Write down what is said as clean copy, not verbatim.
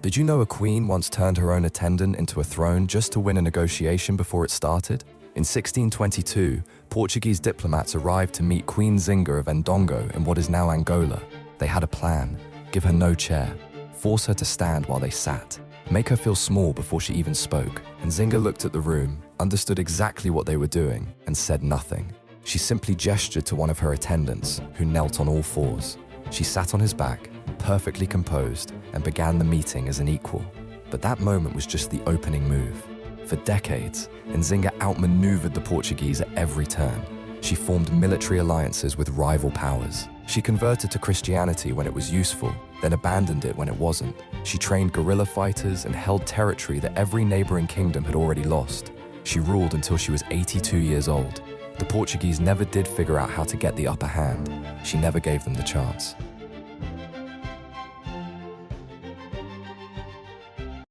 Did you know a queen once turned her own attendant into a throne just to win a negotiation before it started? In 1622, Portuguese diplomats arrived to meet Queen Zinga of Ndongo in what is now Angola. They had a plan: give her no chair, force her to stand while they sat, make her feel small before she even spoke. And Zinga looked at the room, understood exactly what they were doing, and said nothing. She simply gestured to one of her attendants, who knelt on all fours. She sat on his back, perfectly composed, and began the meeting as an equal. But that moment was just the opening move. For decades, Nzinga outmaneuvered the Portuguese at every turn. She formed military alliances with rival powers. She converted to Christianity when it was useful, then abandoned it when it wasn't. She trained guerrilla fighters and held territory that every neighboring kingdom had already lost. She ruled until she was 82 years old. The Portuguese never did figure out how to get the upper hand. She never gave them the chance.